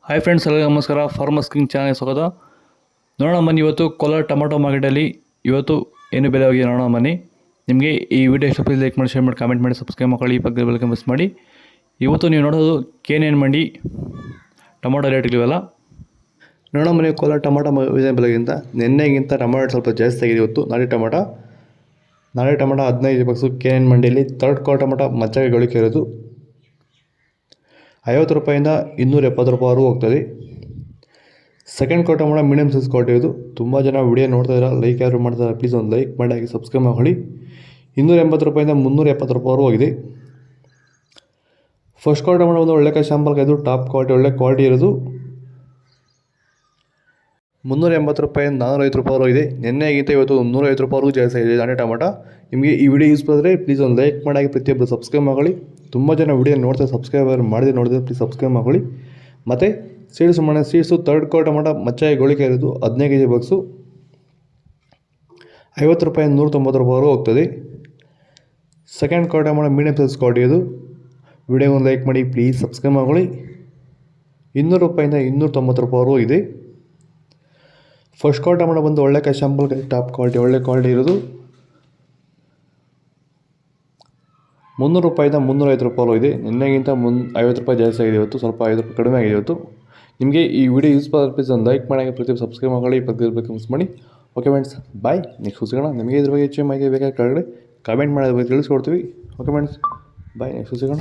Hi friends, ಎಲ್ಲರಿಗೂ ನಮಸ್ಕಾರ. Farmers king channel ಸ್ವಾಗತ. ನೋಡೋಣ ಬನ್ನಿ, ಇವತ್ತು ಕೋಲಾರ ಟೊಮಾಟೊ ಮಾರ್ಕೆಟಲ್ಲಿ ಇವತ್ತು ಏನು ಬೆಲೆ ಹೋಗಿದೆ ನೋಡೋಣ ಬನ್ನಿ. ನಿಮಗೆ ಈ ವಿಡಿಯೋ ಇಷ್ಟ ಪ್ಲೀಸ್ ಲೈಕ್ ಮಾಡಿ, ಶೇರ್ ಮಾಡಿ, ಕಾಮೆಂಟ್ ಮಾಡಿ, ಸಬ್ಸ್ಕ್ರೈಬ್ ಮಾಡ್ಕೊಳ್ಳಿ, ಪಕ್ಕದ ಬೆಲ್ ಮಿಸ್ ಮಾಡಿ. ಇವತ್ತು ನೀವು ನೋಡೋದು KNN ಮಂಡಿ ಟೊಮಾಟೊ ರೇಟ್ಗಳಿವೆಲ್ಲ ನೋಡೋಣ ಬನ್ನಿ. ಕೋಲಾರ ಟೊಮಾಟೊ ಬೆಲೆಗಿಂತ ನಿನ್ನೆಗಿಂತ ಟೊಮಾಟೊ ಸ್ವಲ್ಪ ಜಾಸ್ತಿ ಆಗಿದೆ ಇವತ್ತು. ನಾಳೆ ಟೊಮಾಟೊ 15 ಬಕ್ಸು KNN ಮಂಡಿಯಲ್ಲಿ. ಥರ್ಡ್ ಕ್ವಾಲ್ ಟೊಮಾಟೊ ಮಚ್ಚಾಗಿ ಗಳಿಕೆ ಇರೋದು 50 ರೂಪಾಯಿಂದ 270 ರೂಪಾಯಿವರೆಗೂ ಹೋಗ್ತದೆ. Second qual tomato medium size quality ಇದು. ತುಂಬ ಜನ ವಿಡಿಯೋ ನೋಡ್ತಾ ಇದ್ದಾರೆ, ಲೈಕ್ ಯಾರು ಮಾಡ್ತಾರೆ ಪ್ಲೀಸ್ ಒಂದು ಲೈಕ್ ಮಾಡಿ, ಹಾಗೆ ಸಬ್ಸ್ಕ್ರೈಬ್ ಮಾಡಿ. 280 ರೂಪಾಯಿಂದ 370 ರೂಪಾಯಿವರೆಗೂ ಹೋಗಿದೆ. ಫಸ್ಟ್ ಕ್ವಾಲ್ ಟೊಮಾಟೊ ಒಂದು ಒಳ್ಳೆ ಶಾಂಪಲ್ಗೆ ಇದು ಟಾಪ್ ಕ್ವಾಲಿಟಿ, ಒಳ್ಳೆ ಕ್ವಾಲಿಟಿ ಇರೋದು 380 ರೂಪಾಯಿಂದ 450 ರೂಪಾಯಿವರೆಗೂ ಇದೆ. ನಿನ್ನೆಗಿಂತ ಇವತ್ತು 150 ರೂಪಾಯಿವರೆಗೂ ಜಾಸ್ತಿ ಆಗಿದೆ ನಾಳೆ ಟೊಮಾಟೊ. ನಿಮಗೆ ಈ ವಿಡಿಯೋ ಯೂಸ್ ಮಾಡಿದ್ರೆ ಪ್ಲೀಸ್ ಒಂದು ಲೈಕ್ ಮಾಡಿ, ಪ್ರತಿಯೊಬ್ಬರು ಸಬ್ಸ್ಕ್ರೈಬ್ ಮಾಡಿ. ತುಂಬ ಜನ ವಿಡಿಯೋ ನೋಡ್ತಾರೆ, ಸಬ್ಸ್ಕ್ರೈಬರ್ ನೋಡಿದ್ರೆ ಪ್ಲೀಸ್ ಸಬ್ಸ್ಕ್ರೈಬ್ ಮಾಡಿ. ಮತ್ತು ಸೀಡ್ಸು ಥರ್ಡ್ ಕ್ವಾಲ್ ಟೊಮಾಟೊ ಮಚ್ಚಾಗಿ ಗೋಳಿಕೆ ಇರೋದು 15 kg ಬಾಕ್ಸು 50 ರೂಪಾಯಿಂದ 190 ರೂಪಾಯಿವರೆಗೂ ಹೋಗ್ತದೆ. Second qual tomato medium size quality ಇದು. ವಿಡಿಯೋ ಒಂದು ಲೈಕ್ ಮಾಡಿ, ಪ್ಲೀಸ್ ಸಬ್ಸ್ಕ್ರೈಬ್ ಮಾಡಿ. 200 ರೂಪಾಯಿಂದ 290 ರೂಪಾಯಿವರೆಗೂ ಇದೆ. ಫಸ್ಟ್ ಕ್ವಾಲ್ ಟೊಮಾಟೊ ಬಂದು ಒಳ್ಳೆ ಶಾಂಪಲ್ ಟಾಪ್ ಕ್ವಾಲಿಟಿ, ಒಳ್ಳೆ ಕ್ವಾಲಿಟಿ ಇರೋದು 300 ರೂಪಾಯಿಂದ 350 ರೂಪಾಯಿವರೆಗೂ ಇದೆ. ನಿನ್ನೆಗಿಂತ 50 ರೂಪಾಯಿ ಜಾಸ್ತಿ ಆಗಿದೆ ಇವತ್ತು, ಸ್ವಲ್ಪ 5 ರೂಪಾಯಿ ಕಡಿಮೆ ಆಗಿದೆ ಇವತ್ತು. ನಿಮಗೆ ಈ ವಿಡಿಯೋ ಯೂಸ್ ಮಾಡಿದ್ರೆ ಪ್ಲೀಸ್ ಒಂದು ಲೈಕ್ ಮಾಡಿ, ಪ್ರತಿಯೊಬ್ಬರು ಸಬ್ಸ್ಕ್ರೈಬ್ ಮಾಡಿ, ಪಕ್ಕದ ಮಿಸ್ ಮಾಡಿ. ಓಕೆ ಫ್ರೆಂಡ್ಸ್, ಬಾಯ್. ನೆಕ್ಸ್ಟ್ ಸಿಗೋಣ. ನಿಮಗೆ ಇದ್ರ ಬಗ್ಗೆ ಹೆಚ್ಚು ಮಾಹಿತಿ ಬೇಕಾದ್ರೆ ಕೆಳಗಡೆ ಕಾಮೆಂಟ್ ಮಾಡೋದ್ರ ಬಗ್ಗೆ ತಿಳಿಸ್ಕೊಡ್ತೀವಿ. ಓಕೆ ಫ್ರೆಂಡ್ಸ್, ಬಾಯ್. ನೆಕ್ಸ್ಟ್ ಸಿಗೋಣ.